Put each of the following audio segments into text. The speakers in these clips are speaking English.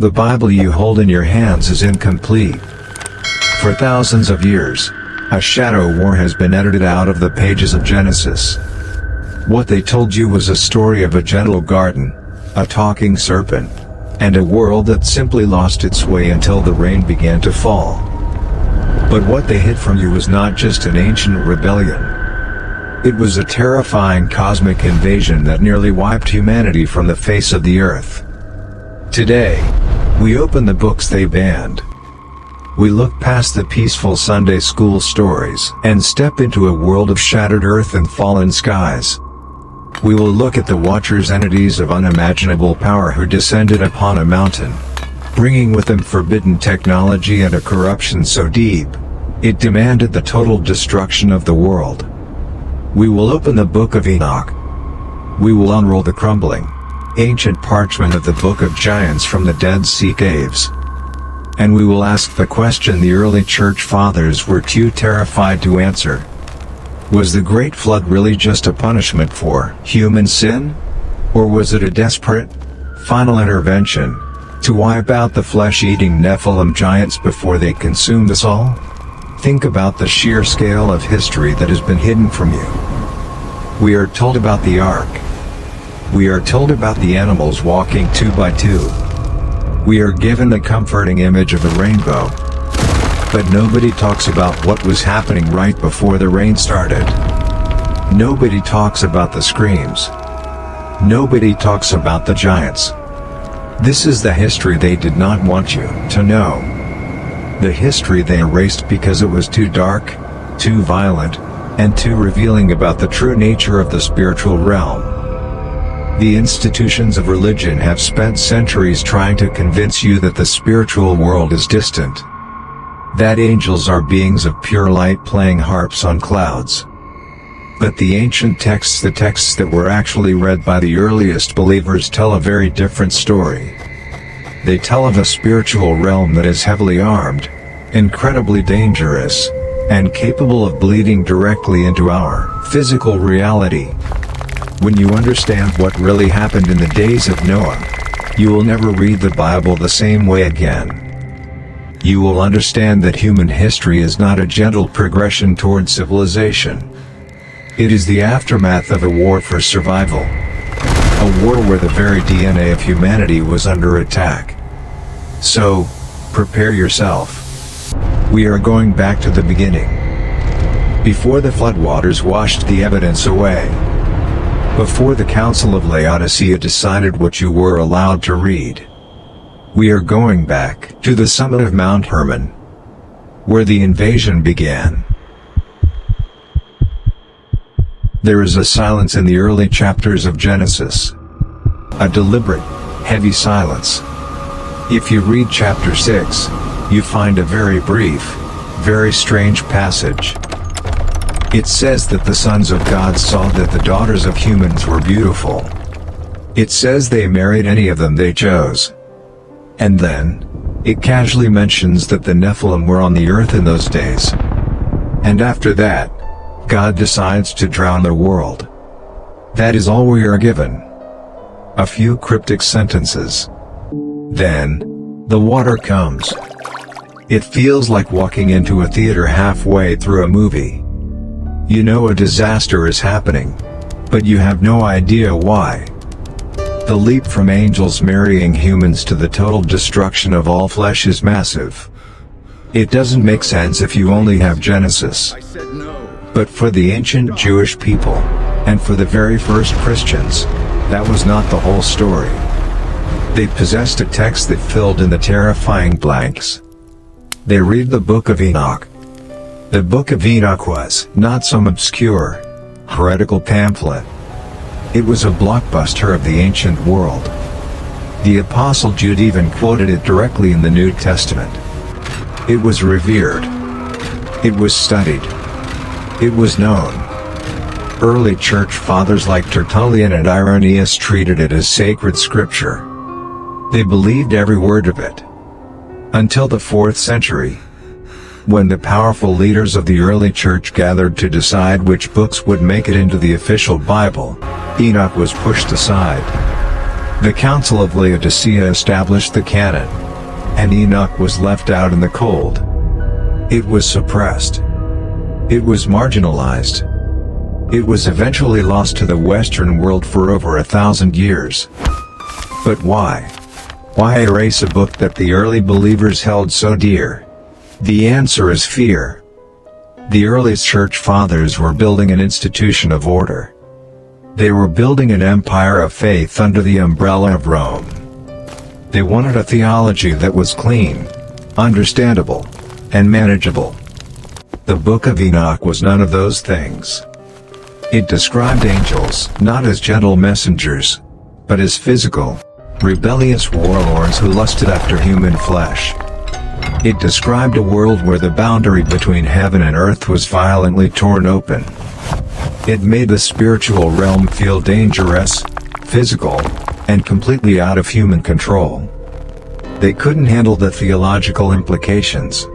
The Bible you hold in your hands is incomplete. For thousands of years, a shadow war has been edited out of the pages of Genesis. What they told you was a story of a gentle garden, a talking serpent, and a world that simply lost its way until the rain began to fall. But what they hid from you was not just an ancient rebellion. It was a terrifying cosmic invasion that nearly wiped humanity from the face of the earth. Today, we open the books they banned. We look past the peaceful Sunday school stories and step into a world of shattered earth and fallen skies. We will look at the Watchers, entities of unimaginable power who descended upon a mountain, bringing with them forbidden technology and a corruption so deep, it demanded the total destruction of the world. We will open the Book of Enoch. We will unroll the crumbling, ancient parchment of the Book of Giants from the Dead Sea caves. And we will ask the question the early church fathers were too terrified to answer. Was the Great Flood really just a punishment for human sin? Or was it a desperate, final intervention to wipe out the flesh-eating Nephilim giants before they consumed us all? Think about the sheer scale of history that has been hidden from you. We are told about the ark. We are told about the animals walking 2 by 2. We are given the comforting image of a rainbow. But nobody talks about what was happening right before the rain started. Nobody talks about the screams. Nobody talks about the giants. This is the history they did not want you to know. The history they erased because it was too dark, too violent, and too revealing about the true nature of the spiritual realm. The institutions of religion have spent centuries trying to convince you that the spiritual world is distant. That angels are beings of pure light playing harps on clouds. But the ancient texts, the texts that were actually read by the earliest believers, tell a very different story. They tell of a spiritual realm that is heavily armed, incredibly dangerous, and capable of bleeding directly into our physical reality. When you understand what really happened in the days of Noah, you will never read the Bible the same way again. You will understand that human history is not a gentle progression toward civilization. It is the aftermath of a war for survival. A war where the very DNA of humanity was under attack. So, prepare yourself. We are going back to the beginning. Before the floodwaters washed the evidence away. Before the Council of Laodicea decided what you were allowed to read. We are going back to the summit of Mount Hermon, where the invasion began. There is a silence in the early chapters of Genesis. A deliberate, heavy silence. If you read chapter 6, you find a very brief, very strange passage. It says that the sons of God saw that the daughters of humans were beautiful. It says they married any of them they chose. And then, it casually mentions that the Nephilim were on the earth in those days. And after that, God decides to drown the world. That is all we are given. A few cryptic sentences. Then, the water comes. It feels like walking into a theater halfway through a movie. You know a disaster is happening, but you have no idea why. The leap from angels marrying humans to the total destruction of all flesh is massive. It doesn't make sense if you only have Genesis. But for the ancient Jewish people, and for the very first Christians, that was not the whole story. They possessed a text that filled in the terrifying blanks. They read the Book of Enoch. The Book of Enoch was not some obscure, heretical pamphlet. It was a blockbuster of the ancient world. The Apostle Jude even quoted it directly in the New Testament. It was revered. It was studied. It was known. Early church fathers like Tertullian and Irenaeus treated it as sacred scripture. They believed every word of it. Until the 4th century, when the powerful leaders of the early church gathered to decide which books would make it into the official Bible, Enoch was pushed aside. The Council of Laodicea established the canon, and Enoch was left out in the cold. It was suppressed. It was marginalized. It was eventually lost to the Western world for over 1,000 years. But why? Why erase a book that the early believers held so dear? The answer is fear. The early church fathers were building an institution of order. They were building an empire of faith under the umbrella of Rome. They wanted a theology that was clean, understandable, and manageable. The Book of Enoch was none of those things. It described angels not as gentle messengers, but as physical, rebellious warlords who lusted after human flesh. It described a world where the boundary between heaven and earth was violently torn open. It made the spiritual realm feel dangerous, physical, and completely out of human control. They couldn't handle the theological implications.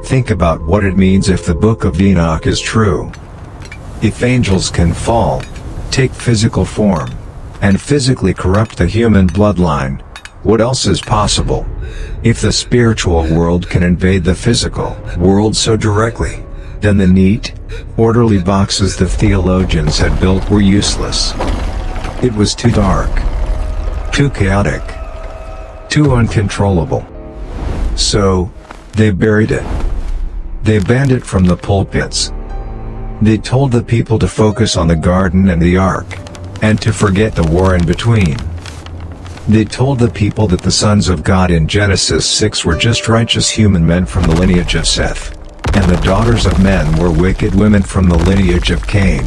Think about what it means if the Book of Enoch is true. If angels can fall, take physical form, and physically corrupt the human bloodline, what else is possible? If the spiritual world can invade the physical world so directly, then the neat, orderly boxes the theologians had built were useless. It was too dark, too chaotic, too uncontrollable. So, they buried it. They banned it from the pulpits. They told the people to focus on the garden and the ark, and to forget the war in between. They told the people that the sons of God in Genesis 6 were just righteous human men from the lineage of Seth, and the daughters of men were wicked women from the lineage of Cain.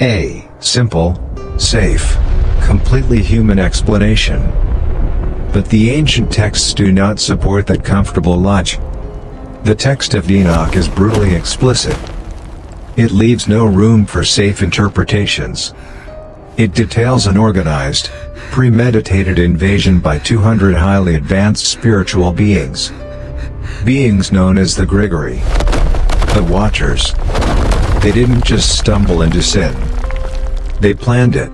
A simple, safe, completely human explanation. But the ancient texts do not support that comfortable logic. The text of Enoch is brutally explicit. It leaves no room for safe interpretations. It details an organized, premeditated invasion by 200 highly advanced spiritual beings. Beings known as the Grigori. The Watchers. They didn't just stumble into sin. They planned it.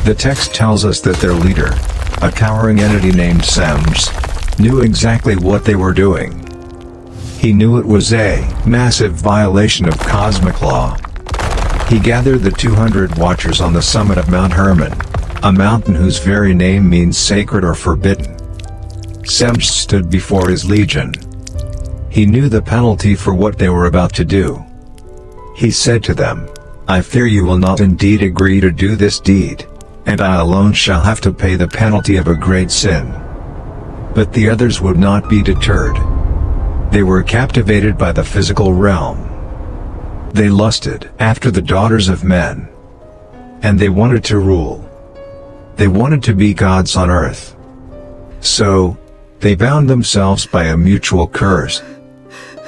The text tells us that their leader, a towering entity named Semjâzâ, knew exactly what they were doing. He knew it was a massive violation of cosmic law. He gathered the 200 Watchers on the summit of Mount Hermon, a mountain whose very name means sacred or forbidden. Semjâzâ stood before his legion. He knew the penalty for what they were about to do. He said to them, "I fear you will not indeed agree to do this deed, and I alone shall have to pay the penalty of a great sin." But the others would not be deterred. They were captivated by the physical realm. They lusted after the daughters of men. And they wanted to rule. They wanted to be gods on earth. So, they bound themselves by a mutual curse.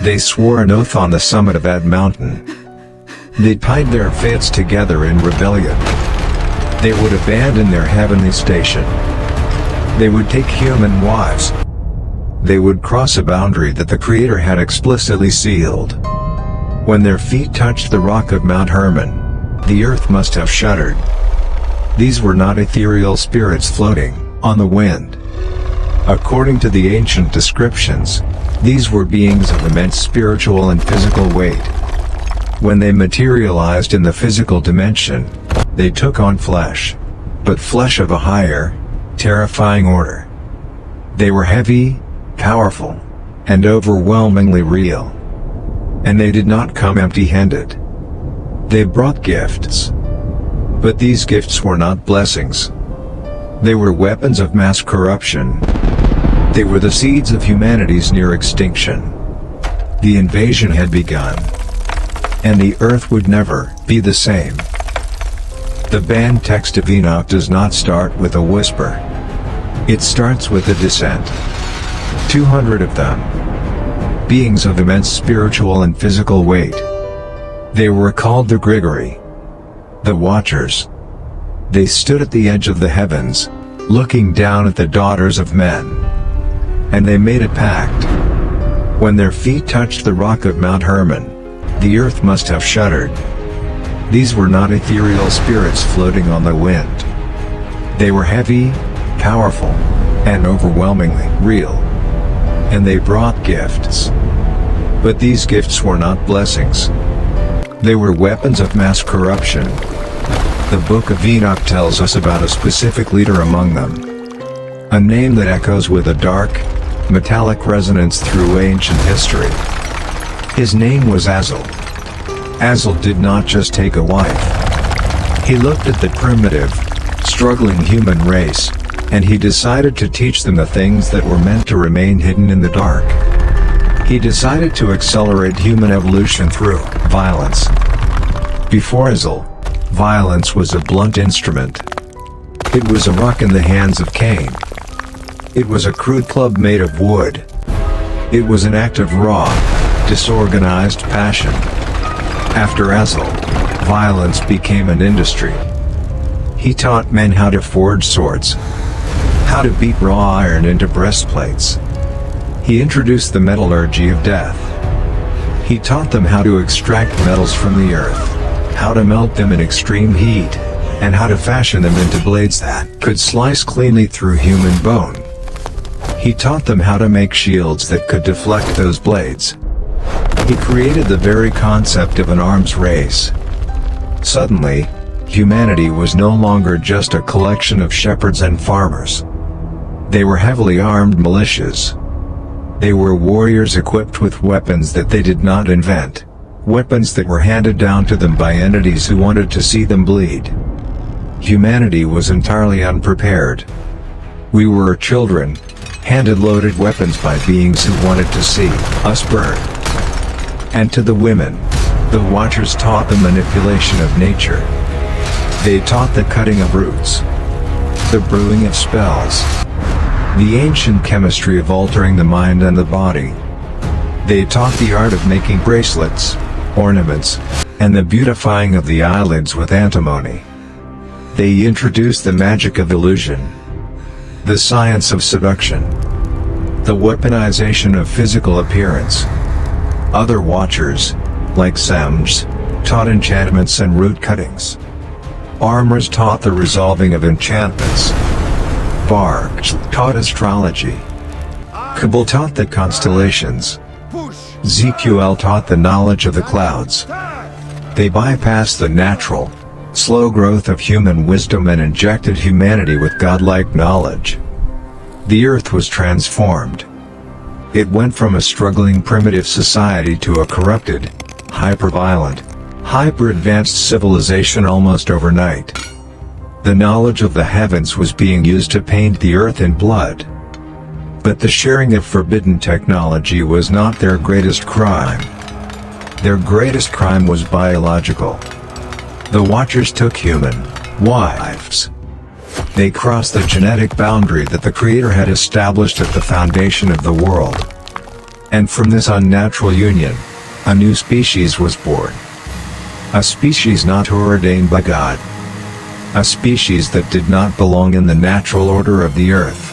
They swore an oath on the summit of that mountain. They tied their fates together in rebellion. They would abandon their heavenly station. They would take human wives. They would cross a boundary that the Creator had explicitly sealed. When their feet touched the rock of Mount Hermon, the earth must have shuddered. These were not ethereal spirits floating on the wind. According to the ancient descriptions, these were beings of immense spiritual and physical weight. When they materialized in the physical dimension, they took on flesh, but flesh of a higher, terrifying order. They were heavy, powerful, and overwhelmingly real. And they did not come empty-handed. They brought gifts. But these gifts were not blessings. They were weapons of mass corruption. They were the seeds of humanity's near extinction. The invasion had begun. And the earth would never be the same. The banned text of Enoch does not start with a whisper. It starts with a descent. 200 of them. Beings of immense spiritual and physical weight. They were called the Grigori. The Watchers. They stood at the edge of the heavens, looking down at the daughters of men. And they made a pact. When their feet touched the rock of Mount Hermon, the earth must have shuddered. These were not ethereal spirits floating on the wind. They were heavy, powerful, and overwhelmingly real. And they brought gifts. But these gifts were not blessings. They were weapons of mass corruption. The Book of Enoch tells us about a specific leader among them. A name that echoes with a dark, metallic resonance through ancient history. His name was Azâzêl. Azâzêl did not just take a wife. He looked at the primitive, struggling human race, and he decided to teach them the things that were meant to remain hidden in the dark. He decided to accelerate human evolution through violence. Before Azâzêl, violence was a blunt instrument. It was a rock in the hands of Cain. It was a crude club made of wood. It was an act of raw, disorganized passion. After Azâzêl, violence became an industry. He taught men how to forge swords, how to beat raw iron into breastplates. He introduced the metallurgy of death. He taught them how to extract metals from the earth, how to melt them in extreme heat, and how to fashion them into blades that could slice cleanly through human bone. He taught them how to make shields that could deflect those blades. He created the very concept of an arms race. Suddenly, humanity was no longer just a collection of shepherds and farmers. They were heavily armed militias. They were warriors equipped with weapons that they did not invent, weapons that were handed down to them by entities who wanted to see them bleed. Humanity was entirely unprepared. We were children, handed loaded weapons by beings who wanted to see us burn. And to the women, the Watchers taught the manipulation of nature. They taught the cutting of roots, the brewing of spells, the ancient chemistry of altering the mind and the body. They taught the art of making bracelets, ornaments, and the beautifying of the eyelids with antimony. They introduced the magic of illusion, the science of seduction, the weaponization of physical appearance. Other Watchers, like Semjâzâ, taught enchantments and root cuttings. Armors taught the resolving of enchantments. Barks taught astrology. Kabul taught the constellations. ZQL taught the knowledge of the clouds. They bypassed the natural, slow growth of human wisdom and injected humanity with godlike knowledge. The earth was transformed. It went from a struggling primitive society to a corrupted, hyper-violent, hyper-advanced civilization almost overnight. The knowledge of the heavens was being used to paint the earth in blood. But the sharing of forbidden technology was not their greatest crime. Their greatest crime was biological. The Watchers took human wives. They crossed the genetic boundary that the Creator had established at the foundation of the world. And from this unnatural union, a new species was born. A species not ordained by God. A species that did not belong in the natural order of the earth.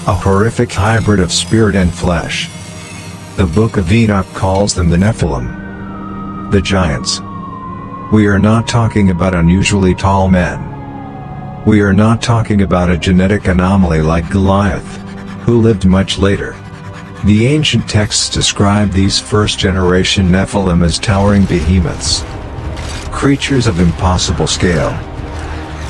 A horrific hybrid of spirit and flesh. The Book of Enoch calls them the Nephilim, the giants. We are not talking about unusually tall men. We are not talking about a genetic anomaly like Goliath, who lived much later. The ancient texts describe these first-generation Nephilim as towering behemoths, creatures of impossible scale.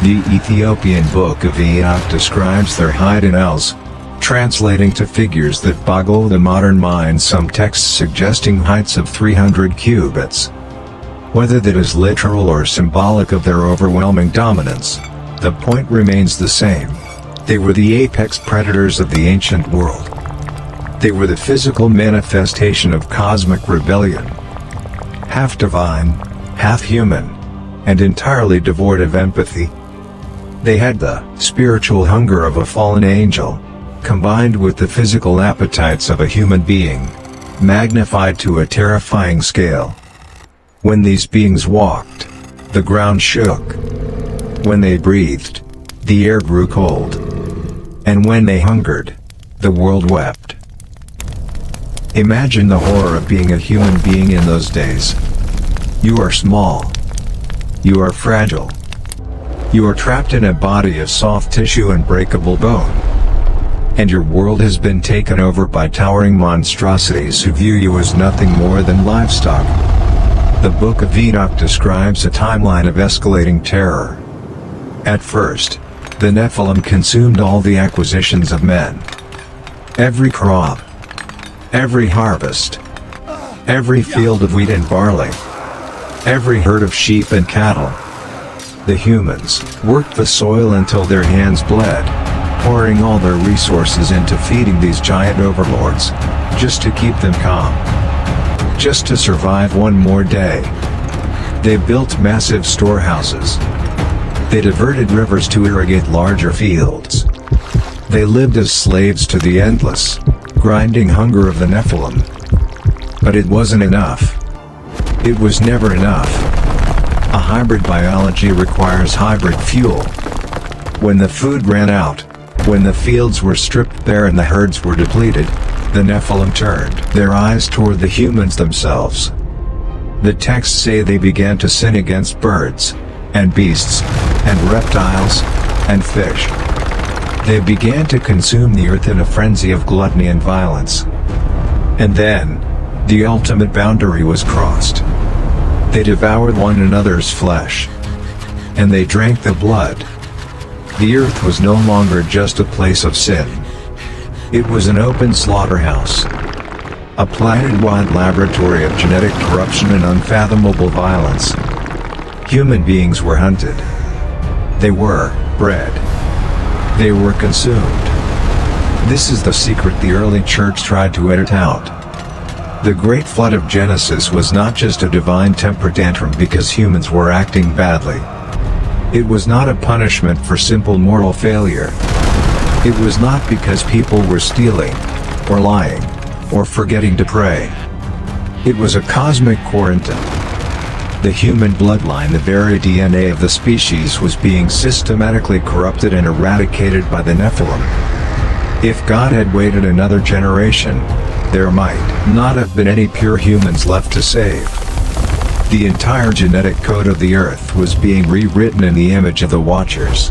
The Ethiopian Book of Enoch describes their height in ells, translating to figures that boggle the modern mind, some texts suggesting heights of 300 cubits. Whether that is literal or symbolic of their overwhelming dominance, the point remains the same. They were the apex predators of the ancient world. They were the physical manifestation of cosmic rebellion. Half divine, half human, and entirely devoid of empathy. They had the spiritual hunger of a fallen angel, combined with the physical appetites of a human being, magnified to a terrifying scale. When these beings walked, the ground shook. When they breathed, the air grew cold. And when they hungered, the world wept. Imagine the horror of being a human being in those days. You are small. You are fragile. You are trapped in a body of soft tissue and breakable bone. And your world has been taken over by towering monstrosities who view you as nothing more than livestock. The Book of Enoch describes a timeline of escalating terror. At first, the Nephilim consumed all the acquisitions of men. Every crop, every harvest, every field of wheat and barley, every herd of sheep and cattle. The humans worked the soil until their hands bled, pouring all their resources into feeding these giant overlords, just to keep them calm. Just to survive one more day. They built massive storehouses. They diverted rivers to irrigate larger fields. They lived as slaves to the endless, grinding hunger of the Nephilim. But it wasn't enough. It was never enough. A hybrid biology requires hybrid fuel. When the food ran out, when the fields were stripped bare and the herds were depleted, the Nephilim turned their eyes toward the humans themselves. The texts say they began to sin against birds, and beasts, and reptiles, and fish. They began to consume the earth in a frenzy of gluttony and violence. And then, the ultimate boundary was crossed. They devoured one another's flesh. And they drank the blood. The earth was no longer just a place of sin. It was an open slaughterhouse. A planet-wide laboratory of genetic corruption and unfathomable violence. Human beings were hunted. They were bred. They were consumed. This is the secret the early church tried to edit out. The Great Flood of Genesis was not just a divine temper tantrum because humans were acting badly. It was not a punishment for simple moral failure. It was not because people were stealing, or lying, or forgetting to pray. It was a cosmic quarantine. The human bloodline, the very DNA of the species, was being systematically corrupted and eradicated by the Nephilim. If God had waited another generation, there might not have been any pure humans left to save. The entire genetic code of the earth was being rewritten in the image of the Watchers.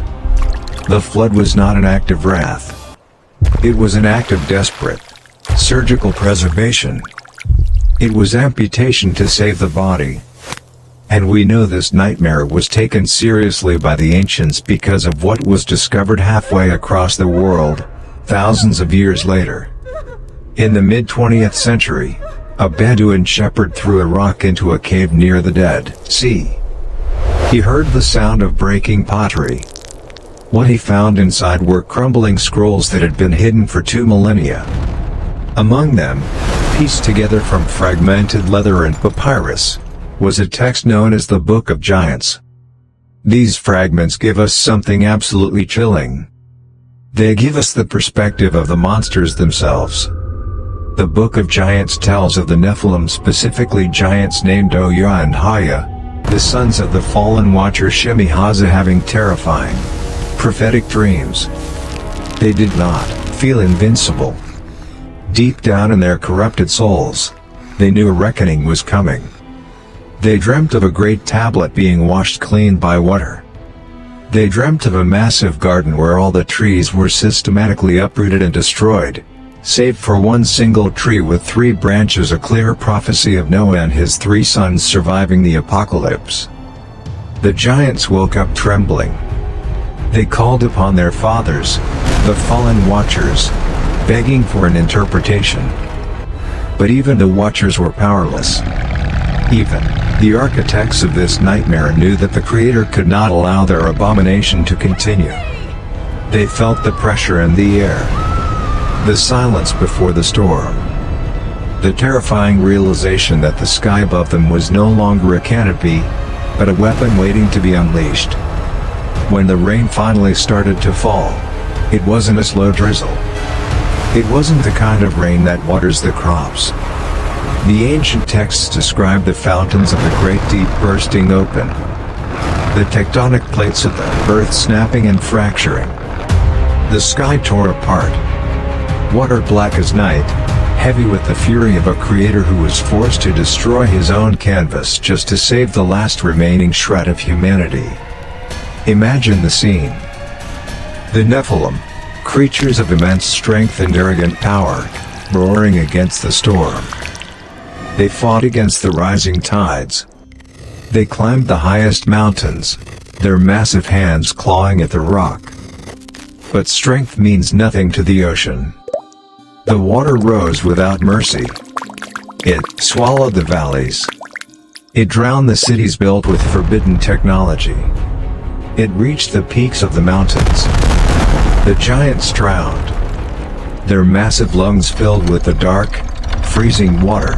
The flood was not an act of wrath. It was an act of desperate, surgical preservation. It was amputation to save the body. And we know this nightmare was taken seriously by the ancients because of what was discovered halfway across the world, thousands of years later. In the mid-20th century, a Bedouin shepherd threw a rock into a cave near the Dead Sea. He heard the sound of breaking pottery. What he found inside were crumbling scrolls that had been hidden for 2 millennia. Among them, pieced together from fragmented leather and papyrus, was a text known as the Book of Giants. These fragments give us something absolutely chilling. They give us the perspective of the monsters themselves. The Book of Giants tells of the Nephilim, specifically giants named Oya and Haya, the sons of the fallen watcher Semjâzâ, having terrifying, prophetic dreams. They did not feel invincible. Deep down in their corrupted souls, they knew a reckoning was coming. They dreamt of a great tablet being washed clean by water. They dreamt of a massive garden where all the trees were systematically uprooted and destroyed, save for one single tree with 3 branches, a clear prophecy of Noah and his 3 sons surviving the apocalypse. The giants woke up trembling. They called upon their fathers, the fallen watchers, begging for an interpretation. But even the watchers were powerless. Even the architects of this nightmare knew that the Creator could not allow their abomination to continue. They felt the pressure in the air. The silence before the storm. The terrifying realization that the sky above them was no longer a canopy, but a weapon waiting to be unleashed. When the rain finally started to fall, it wasn't a slow drizzle. It wasn't the kind of rain that waters the crops. The ancient texts describe the fountains of the great deep bursting open. The tectonic plates of the earth snapping and fracturing. The sky tore apart. Water black as night, heavy with the fury of a creator who was forced to destroy his own canvas just to save the last remaining shred of humanity. Imagine the scene. The Nephilim, creatures of immense strength and arrogant power, roaring against the storm. They fought against the rising tides. They climbed the highest mountains, their massive hands clawing at the rock. But strength means nothing to the ocean. The water rose without mercy. It swallowed the valleys. It drowned the cities built with forbidden technology. It reached the peaks of the mountains. The giants drowned. Their massive lungs filled with the dark, freezing water.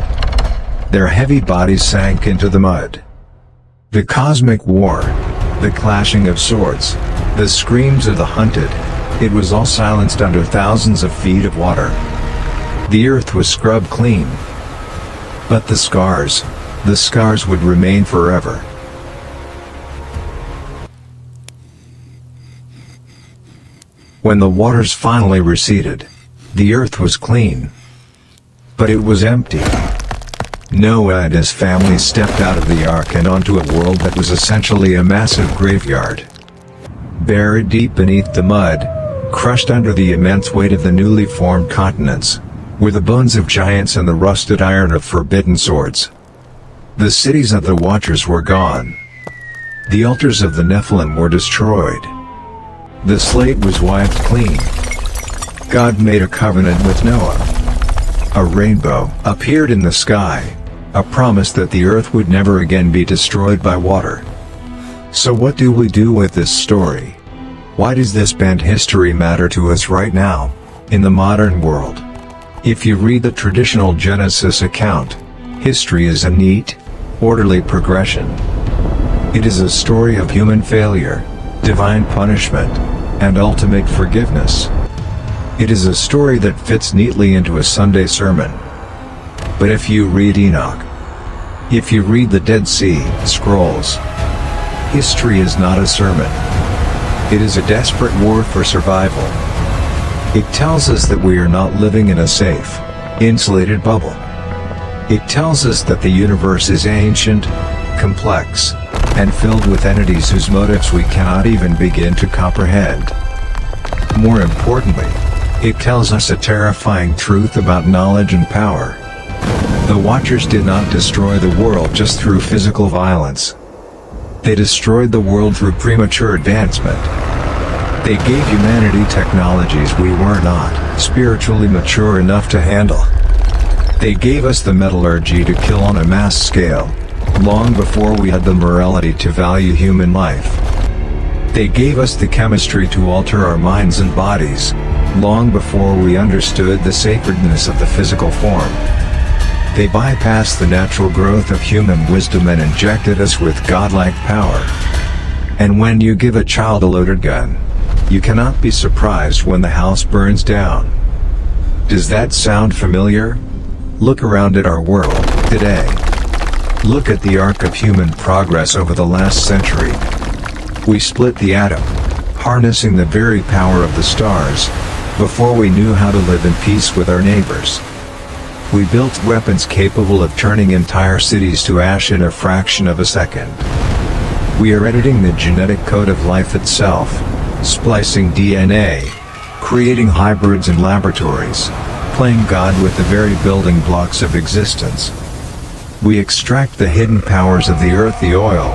Their heavy bodies sank into the mud. The cosmic war, the clashing of swords, the screams of the hunted, it was all silenced under thousands of feet of water. The earth was scrubbed clean. But the scars would remain forever. When the waters finally receded, the earth was clean. But it was empty. Noah and his family stepped out of the ark and onto a world that was essentially a massive graveyard. Buried deep beneath the mud, crushed under the immense weight of the newly formed continents, were the bones of giants and the rusted iron of forbidden swords. The cities of the Watchers were gone. The altars of the Nephilim were destroyed. The slate was wiped clean. God made a covenant with Noah. A rainbow appeared in the sky, a promise that the earth would never again be destroyed by water. So what do we do with this story? Why does this band history matter to us right now, in the modern world? If you read the traditional Genesis account, history is a neat, orderly progression. It is a story of human failure, divine punishment, and ultimate forgiveness. It is a story that fits neatly into a Sunday sermon. But if you read Enoch, if you read the Dead Sea Scrolls, history is not a sermon. It is a desperate war for survival. It tells us that we are not living in a safe, insulated bubble. It tells us that the universe is ancient, complex, and filled with entities whose motives we cannot even begin to comprehend. More importantly, it tells us a terrifying truth about knowledge and power. The Watchers did not destroy the world just through physical violence. They destroyed the world through premature advancement. They gave humanity technologies we were not spiritually mature enough to handle. They gave us the metallurgy to kill on a mass scale, long before we had the morality to value human life. They gave us the chemistry to alter our minds and bodies, long before we understood the sacredness of the physical form. They bypassed the natural growth of human wisdom and injected us with godlike power. And when you give a child a loaded gun, you cannot be surprised when the house burns down. Does that sound familiar? Look around at our world today. Look at the arc of human progress over the last century. We split the atom, harnessing the very power of the stars, before we knew how to live in peace with our neighbors. We built weapons capable of turning entire cities to ash in a fraction of a second. We are editing the genetic code of life itself, splicing DNA, creating hybrids in laboratories, playing God with the very building blocks of existence. We extract the hidden powers of the earth, the oil,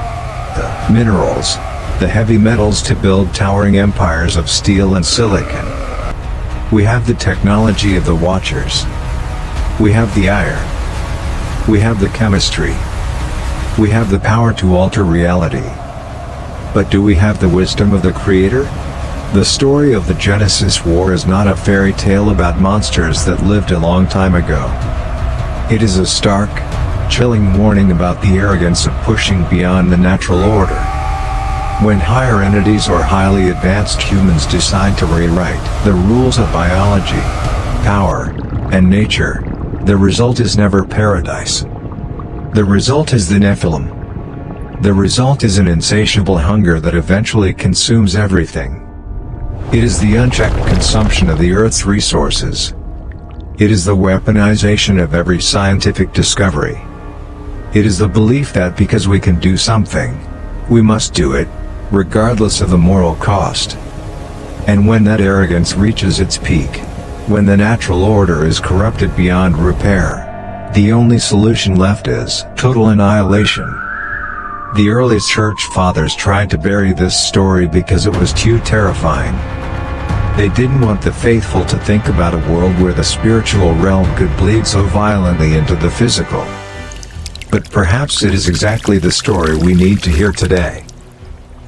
the minerals, the heavy metals to build towering empires of steel and silicon. We have the technology of the Watchers. We have the iron. We have the chemistry. We have the power to alter reality. But do we have the wisdom of the Creator? The story of the Genesis war is not a fairy tale about monsters that lived a long time ago. It is a stark, chilling warning about the arrogance of pushing beyond the natural order. When higher entities or highly advanced humans decide to rewrite the rules of biology, power, and nature, the result is never paradise. The result is the Nephilim. The result is an insatiable hunger that eventually consumes everything. It is the unchecked consumption of the Earth's resources. It is the weaponization of every scientific discovery. It is the belief that because we can do something, we must do it, regardless of the moral cost. And when that arrogance reaches its peak, when the natural order is corrupted beyond repair, the only solution left is total annihilation. The early church fathers tried to bury this story because it was too terrifying. They didn't want the faithful to think about a world where the spiritual realm could bleed so violently into the physical. But perhaps it is exactly the story we need to hear today.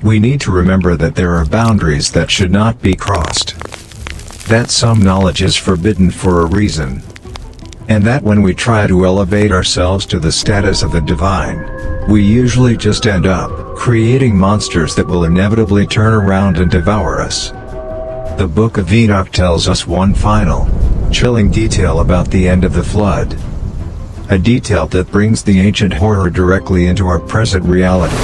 We need to remember that there are boundaries that should not be crossed. That some knowledge is forbidden for a reason. And that when we try to elevate ourselves to the status of the divine, we usually just end up creating monsters that will inevitably turn around and devour us. The Book of Enoch tells us one final, chilling detail about the end of the flood. A detail that brings the ancient horror directly into our present reality.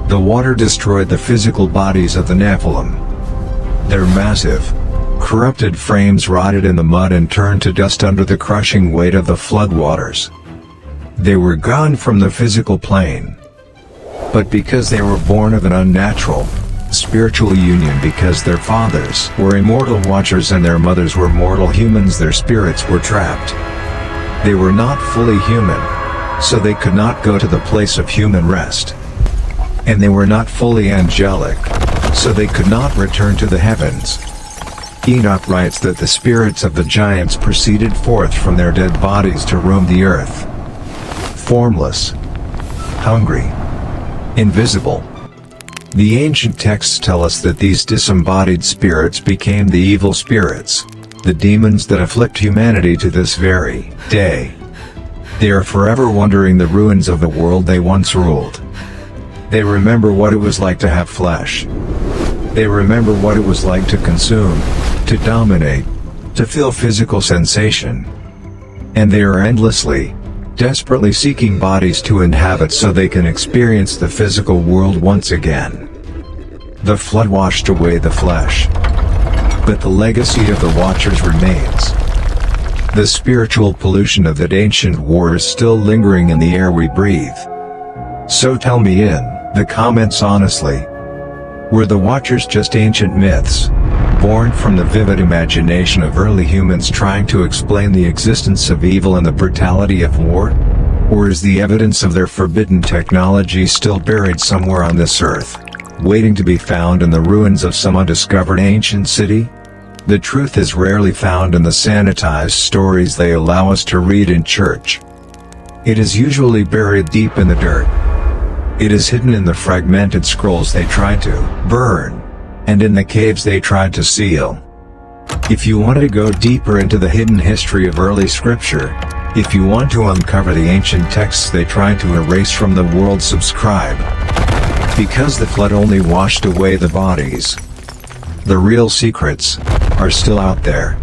The water destroyed the physical bodies of the Nephilim. Their massive, corrupted frames rotted in the mud and turned to dust under the crushing weight of the floodwaters. They were gone from the physical plane. But because they were born of an unnatural, spiritual union, because their fathers were immortal watchers and their mothers were mortal humans, their spirits were trapped. They were not fully human, so they could not go to the place of human rest. And they were not fully angelic, so they could not return to the heavens. Enoch writes that the spirits of the giants proceeded forth from their dead bodies to roam the earth. Formless, hungry, invisible. The ancient texts tell us that these disembodied spirits became the evil spirits, the demons that afflict humanity to this very day. They are forever wandering the ruins of the world they once ruled. They remember what it was like to have flesh. They remember what it was like to consume, to dominate, to feel physical sensation. And they are endlessly, desperately seeking bodies to inhabit so they can experience the physical world once again. The flood washed away the flesh. But the legacy of the Watchers remains. The spiritual pollution of that ancient war is still lingering in the air we breathe. So tell me in the comments honestly. Were the Watchers just ancient myths, born from the vivid imagination of early humans trying to explain the existence of evil and the brutality of war? Or is the evidence of their forbidden technology still buried somewhere on this earth, waiting to be found in the ruins of some undiscovered ancient city? The truth is rarely found in the sanitized stories they allow us to read in church. It is usually buried deep in the dirt. It is hidden in the fragmented scrolls they tried to burn, and in the caves they tried to seal. If you want to go deeper into the hidden history of early scripture, if you want to uncover the ancient texts they tried to erase from the world, subscribe. Because the flood only washed away the bodies. The real secrets are still out there.